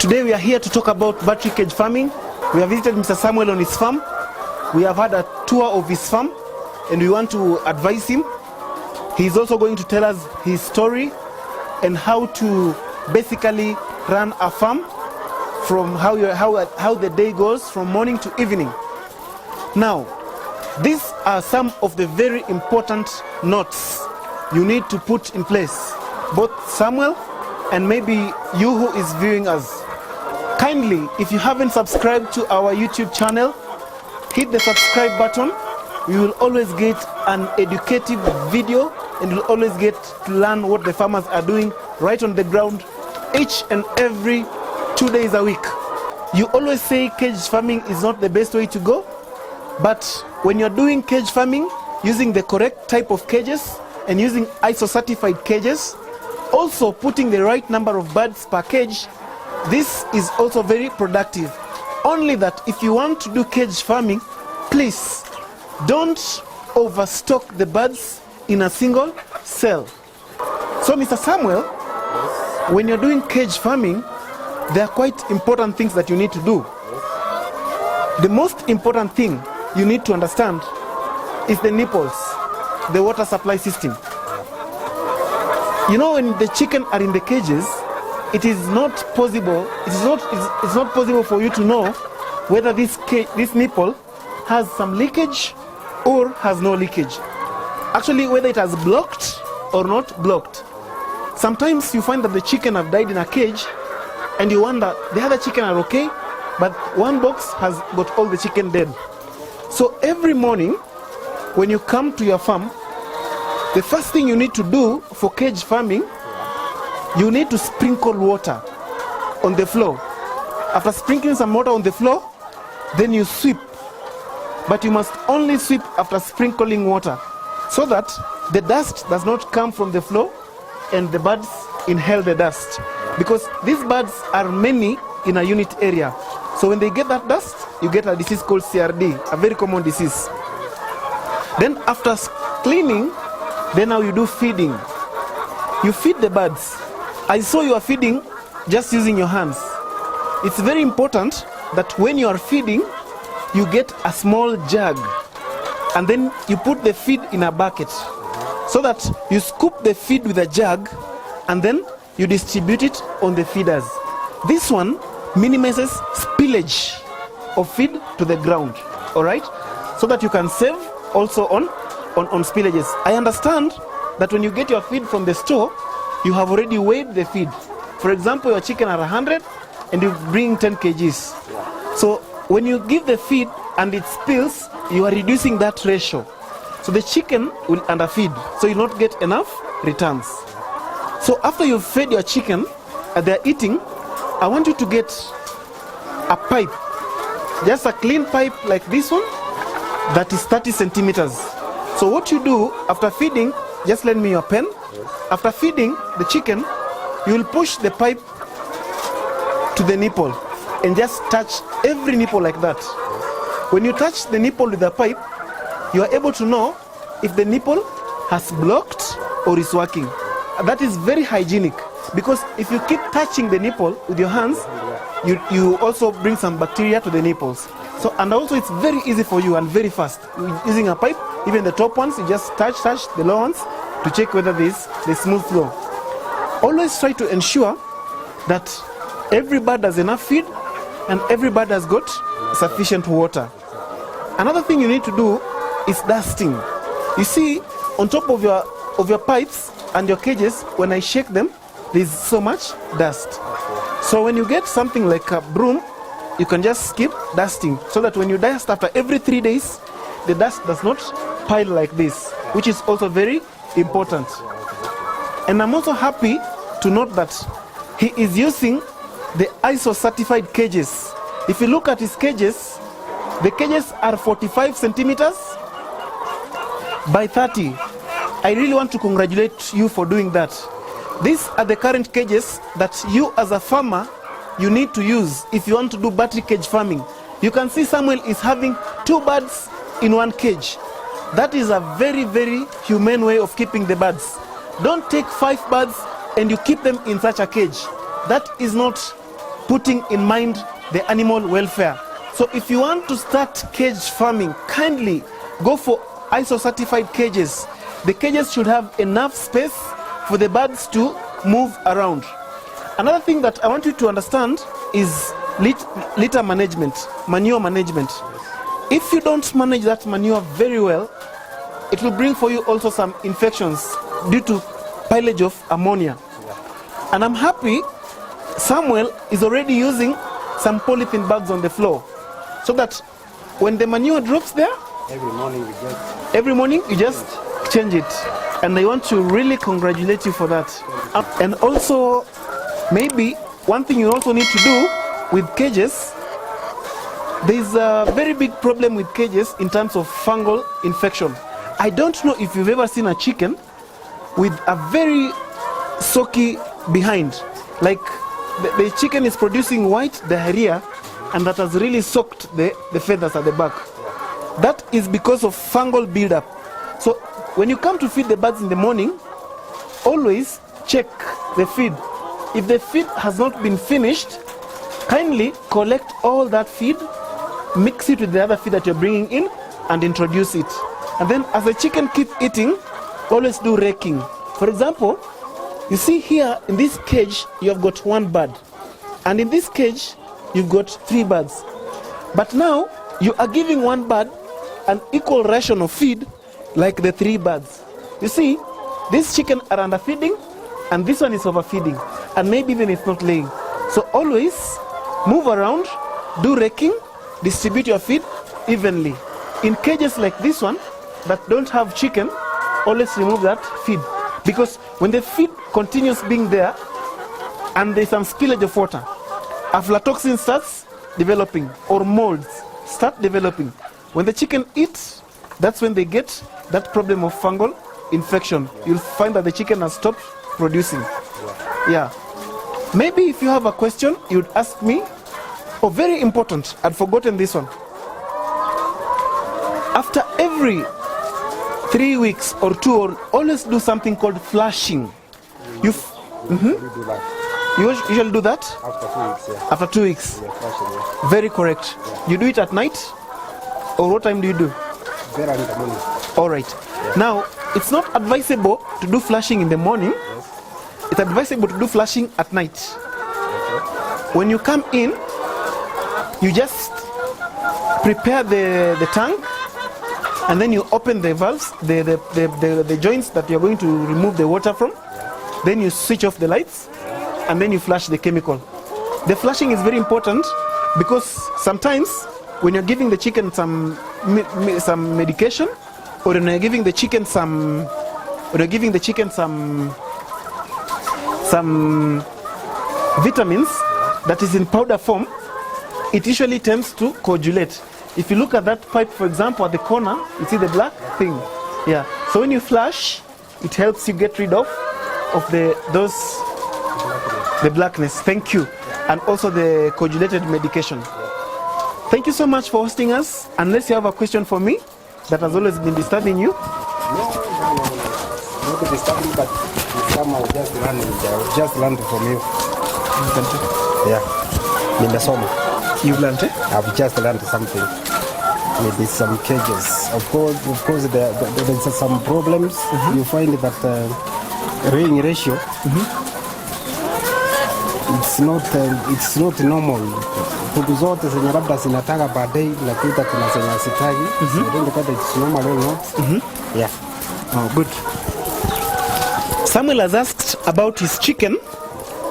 Today we are here to talk about battery cage farming. We have visited Mr. Samuel on his farm. We have had a tour of his farm and we want to advise him. He is also going to tell us his story and how to basically run a farm from how the day goes from morning to evening. Now, these are some of the very important notes you need to put in place. Both Samuel and maybe you who is viewing us. Kindly, if you haven't subscribed to our YouTube channel, hit the subscribe button. You will always get an educative video and you'll always get to learn what the farmers are doing right on the ground each and every 2 days a week. You always say cage farming is not the best way to go, but when you're doing cage farming using the correct type of cages and using ISO certified cages, also putting the right number of birds per cage, this is also very productive. Only that if you want to do cage farming, please don't overstock the birds in a single cell. So Mr. Samuel, when you're doing cage farming, there are quite important things that you need to do. The most important thing you need to understand is the nipples, the water supply system. You know, when the chicken are in the cages, it is not possible for you to know whether this nipple has some leakage or has no leakage. Actually, whether it has blocked or not blocked. Sometimes you find that the chicken have died in a cage and you wonder the other chicken are okay, but one box has got all the chicken dead. So every morning when you come to your farm, the first thing you need to do for cage farming, you need to sprinkle water on the floor. After sprinkling some water on the floor, then you sweep. But you must only sweep after sprinkling water so that the dust does not come from the floor and the birds inhale the dust. Because these birds are many in a unit area. So when they get that dust, you get a disease called CRD, a very common disease. Then after cleaning, then now you do feeding. You feed the birds. I saw you are feeding just using your hands. It's very important that when you are feeding, you get a small jug and then you put the feed in a bucket so that you scoop the feed with a jug and then you distribute it on the feeders. This one minimizes spillage of feed to the ground, all right? So that you can save also on spillages. I understand that when you get your feed from the store, you have already weighed the feed. For example, your chicken are 100 and you bring 10 kgs. So when you give the feed and it spills, you are reducing that ratio. So the chicken will underfeed, so you will not get enough returns. So after you've fed your chicken and they're eating, I want you to get a pipe, just a clean pipe like this one, that is 30 centimeters. So what you do after feeding, just lend me your pen. After feeding the chicken, you will push the pipe to the nipple and just touch every nipple like that. When you touch the nipple with the pipe, you are able to know if the nipple has blocked or is working. That is very hygienic, because if you keep touching the nipple with your hands, you also bring some bacteria to the nipples. So, and also it's very easy for you and very fast. Using a pipe, even the top ones, you just touch the low ones to check whether there's smooth flow. Always try to ensure that every bird has enough feed and every bird has got sufficient water. Another thing you need to do is dusting. You see, on top of your pipes and your cages, when I shake them, there's so much dust. So when you get something like a broom, you can just keep dusting so that when you dust after every 3 days, the dust does not pile like this, which is also very important. And I'm also happy to note that he is using the ISO certified cages. If you look at his cages, the cages are 45 centimeters by 30. I really want to congratulate you for doing that. These are the current cages that you as a farmer, you need to use if you want to do battery cage farming. You can see Samuel is having 2 birds in 1 cage. That is a very, very humane way of keeping the birds. Don't take 5 birds and you keep them in such a cage. That is not putting in mind the animal welfare. So if you want to start cage farming, kindly go for ISO certified cages. The cages should have enough space for the birds to move around. Another thing that I want you to understand is litter management, manure management. If you don't manage that manure very well, it will bring for you also some infections due to pilage of ammonia. And I'm happy Samuel is already using some polythene bags on the floor, so that when the manure drops there, every morning you just change it. And I want to really congratulate you for that. And also, maybe one thing you also need to do with cages, there's a very big problem with cages in terms of fungal infection. I don't know if you've ever seen a chicken with a very soaky behind, like the chicken is producing white diarrhea, and that has really soaked the feathers at the back. That is because of fungal buildup. So when you come to feed the birds in the morning, always check the feed. If the feed has not been finished, kindly collect all that feed, mix it with the other feed that you're bringing in, and introduce it. And then as the chicken keep eating, always do raking. For example, you see here in this cage, you have got one bird. And in this cage, you've got 3 birds. But now, you are giving one bird an equal ration of feed like the 3 birds. You see, this chicken are underfeeding, and this one is overfeeding. And maybe even it's not laying. So always move around, do raking, distribute your feed evenly. In cages like this one, that don't have chicken, always remove that feed. Because when the feed continues being there, and there's some spillage of water, aflatoxin starts developing, or molds start developing. When the chicken eats, that's when they get that problem of fungal infection. You'll find that the chicken has stopped producing. Yeah. Maybe if you have a question, you'd ask me. Oh, very important, I'd forgotten this one. After every 3 weeks or 2, or always do something called flushing. You usually do that? After 2 weeks, yeah. After 2 weeks? Yeah, flushing, yeah. Very correct. Yeah. You do it at night? Or what time do you do? Very early in the morning. All right. Yeah. Now, it's not advisable to do flushing in the morning. Yes. It's advisable to do flushing at night. Okay. When you come in, you just prepare the tank, and then you open the valves, the joints that you're going to remove the water from. Yeah. Then you switch off the lights, and then you flush the chemical. The flushing is very important because sometimes when you're giving the chicken some medication, or when you're giving the chicken some vitamins that is in powder form, it usually tends to coagulate. If you look at that pipe, for example, at the corner, you see the black thing. Yeah. So when you flush, it helps you get rid of the blackness. Thank you. And also the coagulated medication. Thank you so much for hosting us. Unless you have a question for me that has always been disturbing you. No. Not disturbing, but somehow just learned from you. Yeah. Nimesoma. You've learned it? I've just learned something. Maybe some cages. Of course, there's some problems. Mm-hmm. You find that laying ratio, it's not normal. Kuku zote zenye labda zinataka baadaye napita kuna zenye sitaki. I don't know whether it's normal or not. Yeah. Oh, good. Samuel has asked about his chicken.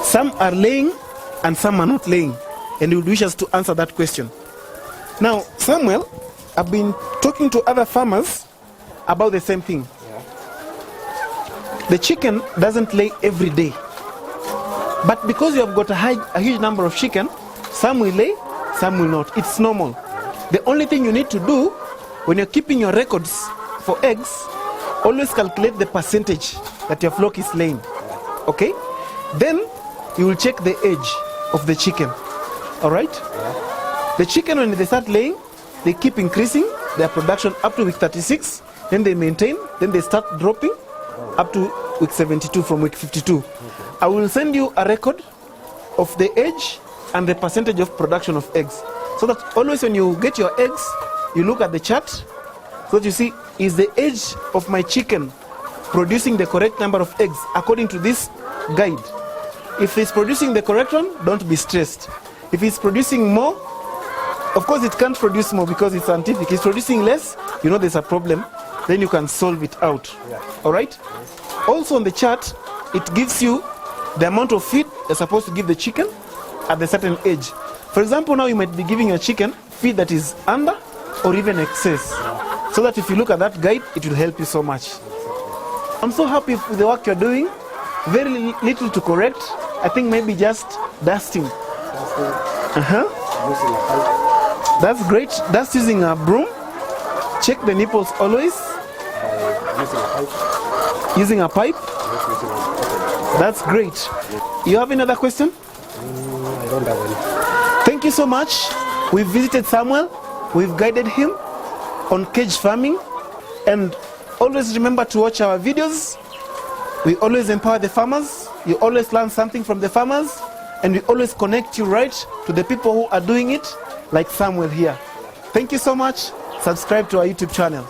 Some are laying and some are not laying. And he would wish us to answer that question. Now, Samuel, I've been talking to other farmers about the same thing. Yeah. The chicken doesn't lay every day. But because you have got a huge number of chicken, some will lay, some will not. It's normal. The only thing you need to do when you're keeping your records for eggs, always calculate the percentage that your flock is laying. Okay? Then you will check the age of the chicken. All right? Yeah. The chicken, when they start laying, they keep increasing their production up to week 36. Then they maintain. Then they start dropping up to week 72 from week 52. Okay. I will send you a record of the age and the percentage of production of eggs. So that always when you get your eggs, you look at the chart so that you see, is the age of my chicken producing the correct number of eggs according to this guide? If it's producing the correct one, don't be stressed. If it's producing more, of course it can't produce more because it's scientific. If it's producing less, you know there's a problem, then you can solve it out. Yeah. All right? Also on the chart, it gives you the amount of feed you're supposed to give the chicken at a certain age. For example, now you might be giving your chicken feed that is under or even excess. So that if you look at that guide, it will help you so much. I'm so happy with the work you're doing. Very little to correct. I think maybe just dusting. That's great. That's using a broom. Check the nipples always. Using a pipe. That's great. You have another question? I don't have any. Thank you so much. We've visited Samuel. We've guided him on cage farming. And always remember to watch our videos. We always empower the farmers. You always learn something from the farmers. And we always connect you right to the people who are doing it, like Samuel here. Thank you so much. Subscribe to our YouTube channel.